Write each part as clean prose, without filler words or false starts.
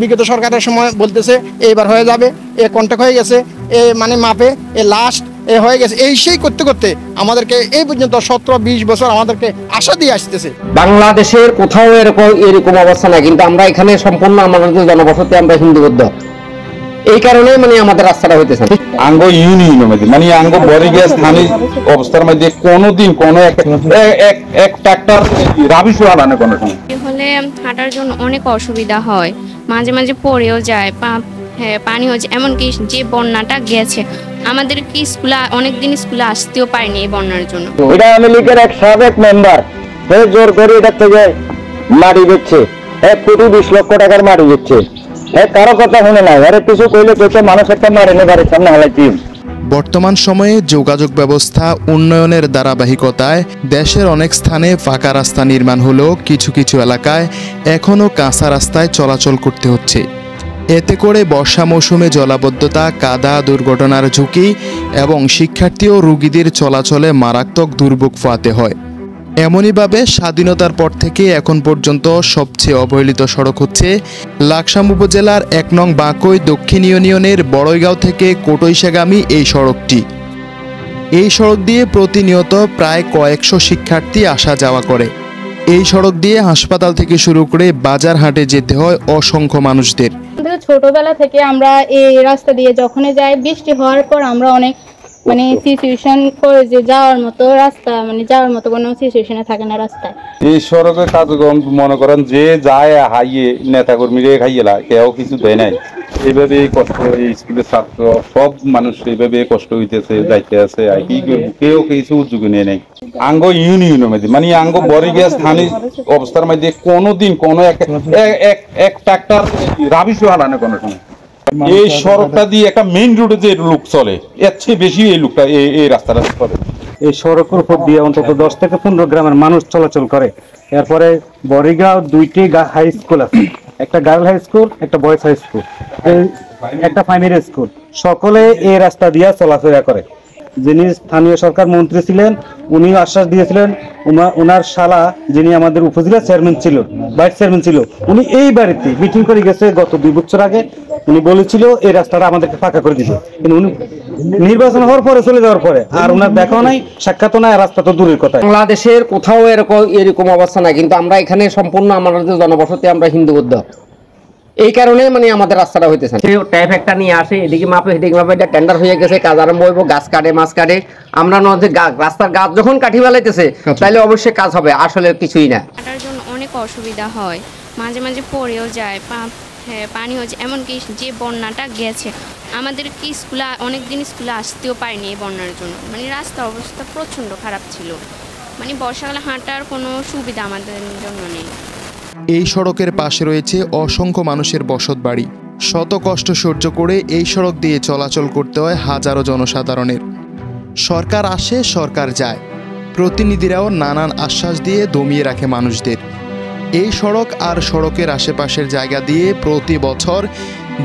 বিগত সরকারের সময় বলতেছে এইবার হয়ে যাবে, এ কন্ট্যাক্ট হয়ে গেছে, এ মানে মাপে এ লাস্ট এ হয়ে গেছে, এই সেই করতে করতে আমাদেরকে এই পর্যন্ত 17-20 বছর আমাদেরকে আশা দিয়ে আসতেছে। বাংলাদেশের কোথাও এরকম অবস্থা নাই, কিন্তু আমরা এখানে সম্পূর্ণ আমাদের জনবসতি, আমরা হিন্দুবদ্ধ, এই কারণে মানে আমাদের রাস্তাটা হইতেছে আঙ্গ ইউনিয়নের মধ্যে মানে আঙ্গ বরিগা স্থানীয় অবস্থার মধ্যে কোনোদিন কোনো এক ট্রাক্টর রাবিশ হারানো কোনো সময় হলে হাঁটার জন্য অনেক অসুবিধা হয়, মাঝে মাঝে পড়েও যায়, হ্যাঁ পানি হচ্ছে, এমনকি যে বন্যাটা গেছে আমাদের কি স্কুলে অনেকদিন স্কুলে আসতেও পারিনি এই বন্যার জন্য। এটা আওয়ামী লীগের এক সাবেক মেম্বার জোর করে এটা থেকে মাটি দিচ্ছে, 1,20,00,000 টাকার মাটি দিচ্ছে, কারো কথা শুনে না, আরে কিছু কইলে কইতে মানুষ একটা মারে নে বাড়ির সামনে হালাইছি। বর্তমান সময়ে যোগাযোগ ব্যবস্থা উন্নয়নের ধারাবাহিকতায় দেশের অনেক স্থানে পাকা রাস্তা নির্মাণ হলেও কিছু কিছু এলাকায় এখনও কাঁচা রাস্তায় চলাচল করতে হচ্ছে। এতে করে বর্ষা মৌসুমে জলাবদ্ধতা, কাদা, দুর্ঘটনার ঝুঁকি এবং শিক্ষার্থী ও রোগীদের চলাচলে মারাত্মক দুর্ভোগ পোহাতে হয়। এমনইভাবে স্বাধীনতার পর থেকে এখন পর্যন্ত সবচেয়ে অবহেলিত সড়ক হচ্ছে লাকসাম উপজেলার ১ নং বাকই দক্ষিণ ইউনিয়নের বড়ইগাঁও থেকে কোটইশাগামী এই সড়কটি। এই সড়ক দিয়ে প্রতিনিয়ত প্রায় কয়েকশো শিক্ষার্থী আসা যাওয়া করে। এই সড়ক দিয়ে হাসপাতাল থেকে শুরু করে বাজার হাটে যেতে হয় অসংখ্য মানুষদের। ছোটবেলা থেকে আমরা এই রাস্তা দিয়ে যখনই যাই, বৃষ্টি হওয়ার পর আমরা অনেক মানে সিচুয়েশন করে যে যাওয়ার মতো রাস্তা, মানে যাওয়ার মতো কোনো সিচুয়েশনে থাকে না রাস্তায়। এই সড়কের কার্যক্রম মনে করেন যে যায় হাইয়ে নেতাকর্মীরা খাইয়েলা কেউ কিছু দেয় নাই, এইভাবে কষ্ট, এই স্কুলের ছাত্র সব মানুষ এইভাবে কষ্ট হইতেছে, যাইতে আছে, কেউ কিছু উদ্যোগ নিয়ে নেই। আঙ্গ ইউনিয়নের মধ্যে মানে আঙ্গ বরিগা স্থানীয় অবস্থার মধ্যে কোনোদিন কোনো এক ট্রাক্টর রাবিশ হারানো কোনো সময়। এই সড়কটা দিয়ে একটা মেইন রোডে যে লোক চলে, এর চেয়ে বেশি এই লোকটা এই রাস্তাটা চলে। এই সড়কের উপর দিয়ে অন্তত 10 থেকে 15 গ্রামের মানুষ চলাচল করে। এরপরে বরিগাঁও 2টি হাই স্কুল আছে, একটা গার্ল হাই স্কুল, একটা বয়েজ হাই স্কুল, একটা প্রাইমারি স্কুল, সকলে এই রাস্তা দিয়ে চলাফেরা করে। যিনি স্থানীয় সরকার মন্ত্রী ছিলেন উনি আশ্বাস দিয়েছিলেন, ওনার শালা যিনি আমাদের উপজেলা চেয়ারম্যান ছিল, ভাইস চেয়ারম্যান ছিল, উনি এই বাড়িতে মিটিং করে গেছে গত 2 বছর আগে। উনি বলেছিল এই রাস্তাটা আমাদেরকে ফাঁকা করে দিবে, কিন্তু উনি নির্বাচন হওয়ার পরে চলে যাওয়ার পরে আর ওনার দেখাও নাই, সাক্ষাৎও নাই, রাস্তা তো দূরের কথা। বাংলাদেশের কোথাও এরকম অবস্থা নাই, কিন্তু আমরা এখানে সম্পূর্ণ আমাদের জনবসতি, আমরা হিন্দুবদ্ধ, এই কারণে মানে আমাদের রাস্তাটা হইতেছে। টাইপ একটা নিয়ে আসে, এদিকে মাপে এদিকে মাপে, এটা টেন্ডার হয়ে গেছে, কাজ আরম্ভ হইব, গাছ কাটে মাছ কাটে, আমরা নদীর রাস্তার গাছ যখন কাঠি ফেলাইতেছে তাহলে অবশ্যই কাজ হবে, আসলে কিছুই না। হাঁটার জন্য অনেক অসুবিধা হয়, মাঝে মাঝে পড়েও যায়, হ্যাঁ পানি হচ্ছে, এমনকি যে বন্যাটা গেছে আমাদের কি স্কুলে অনেকদিন স্কুলে আসতেও পারিনি এই বন্যার জন্য, মানে রাস্তার অবস্থা প্রচণ্ড খারাপ ছিল, মানে বর্ষাকালে হাঁটার কোনো সুবিধা আমাদের জন্য নেই। এই সড়কের পাশে রয়েছে অসংখ্য মানুষের বসতবাড়ি। শত কষ্ট সহ্য করে এই সড়ক দিয়ে চলাচল করতে হয় হাজারো জনসাধারণের। সরকার আসে, সরকার যায়, প্রতিনিধিরাও নানান আশ্বাস দিয়ে দমিয়ে রাখে মানুষদের। এই সড়ক আর সড়কের আশেপাশের জায়গা দিয়ে প্রতি বছর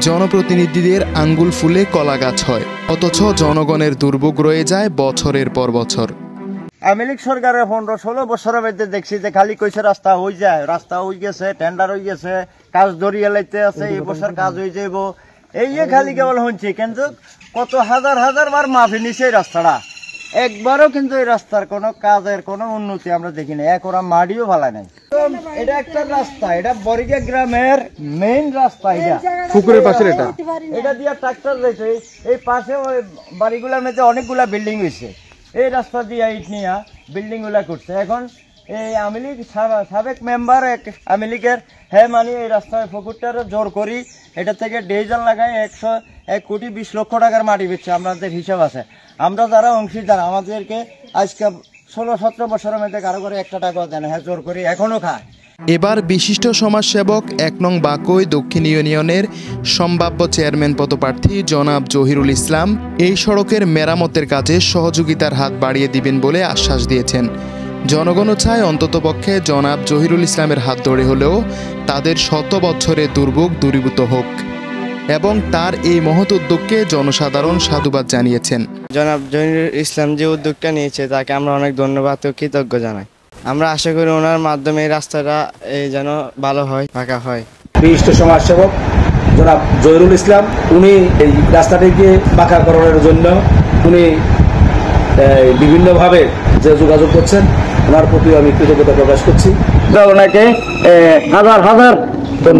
জনপ্রতিনিধিদের আঙ্গুল ফুলে কলা গাছ হয়, অথচ জনগণের দুর্ভোগ রয়ে যায় বছরের পর বছর। আওয়ামী লীগ সরকারের 15-16 বছরের মধ্যে দেখছি যে খালি কইছে রাস্তা হয়ে যায়, রাস্তা হয়ে গেছে, টেন্ডার হয়ে গেছে, কাজ ধরিয়ে লাইতে আছে, এই বছর কাজ হয়ে যাইব, এই যে খালি কেবল শুনছি, কিন্তু কত হাজার হাজার বার মাফি নিছে এই রাস্তাটা, একবারও কিন্তু এই রাস্তার কোনো কাজের কোনো উন্নতি আমরা দেখি না, এক ওরা মাটিও ভালাই নাই। এটা একটা রাস্তা, এটা বরিগা গ্রামের মেইন রাস্তা, এটা পুকুরের পাশে, এটা দিয়ে ট্রাক্টর যাইছে, এই পাশে বাড়িগুলোর মধ্যে অনেকগুলা বিল্ডিং হয়েছে, এই রাস্তা দিয়ে ইট নিয়ে বিল্ডিং গুলা করছে। এখন এই আওয়ামী লীগ সাবেক মেম্বার আওয়ামী লীগের হ্যাঁ মানে এই রাস্তায় পুকুরটার জোর করি এটা থেকে ডিজেল লাগাই 1,20,00,000 টাকার মাটি বেচছে, আমাদের হিসাব আছে। আমরা যারা অংশীদার আমাদেরকে আজকে 16-17 বছরের মধ্যে কারো করে 1 টাকাও দেন, হ্যাঁ জোর করি এখনো খায়। এবার বিশিষ্ট সমাজসেবক 1 নং বাকই দক্ষিণ ইউনিয়নের সম্ভাব্য চেয়ারম্যান পদপ্রার্থী জনাব জহিরুল ইসলাম এই সড়কের মেরামতের কাজে সহযোগিতার হাত বাড়িয়ে দিবেন বলে আশ্বাস দিয়েছেন। জনগণও চায় অন্ততপক্ষে জনাব জহিরুল ইসলামের হাত ধরে হলেও তাদের 100 বছরের দুর্ভোগ দূরীভূত হোক, এবং তার এই মহৎ উদ্যোগকে জনসাধারণ সাধুবাদ জানিয়েছেন। জনাব জহিরুল ইসলাম যে উদ্যোগটা নিয়েছে তাকে আমরা অনেক ধন্যবাদ ও কৃতজ্ঞ জানাই। আমরা আশা করি ওনার মাধ্যমে এই রাস্তাটা যেন ভালো হয়, পাকা হয়। বিশিষ্ট সমাজসেবক জনাব জহিরুল ইসলাম, উনি এই রাস্তাটিকে পাকাকরণের জন্য উনি বিভিন্নভাবে যে যোগাযোগ করছেন, ওনার প্রতি আমি কৃতজ্ঞতা প্রকাশ করছি। ওনাকে হাজার হাজার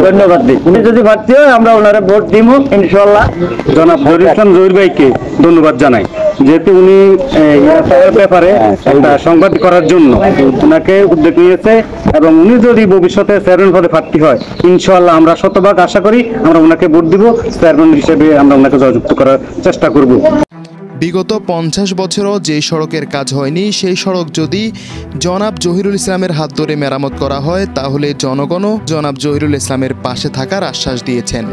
ধন্যবাদ দিই। উনি যদি প্রার্থী হয় আমরা ওনারে ভোট দিব ইনশাআল্লাহ। জনাব জহিরুল ইসলাম জহির ভাইকে ধন্যবাদ জানাই, যেহেতু উনি ব্যাপারে একটা সংবাদ করার জন্য ওনাকে উদ্যোগ নিয়েছে, এবং উনি যদি ভবিষ্যতে চেয়ারম্যান পদে প্রার্থী হয় ইনশাআল্লাহ আমরা শতভাগ আশা করি আমরা ওনাকে ভোট দিব, চেয়ারম্যান হিসেবে আমরা ওনাকে জয়যুক্ত করার চেষ্টা করব। বিগত 50 বছরও যে সড়কের কাজ হয়নি সেই সড়ক যদি জনাব জহিরুল ইসলামের হাত ধরে মেরামত করা হয় তাহলে জনগণও জনাব জহিরুল ইসলামের পাশে থাকার আশ্বাস দিয়েছেন।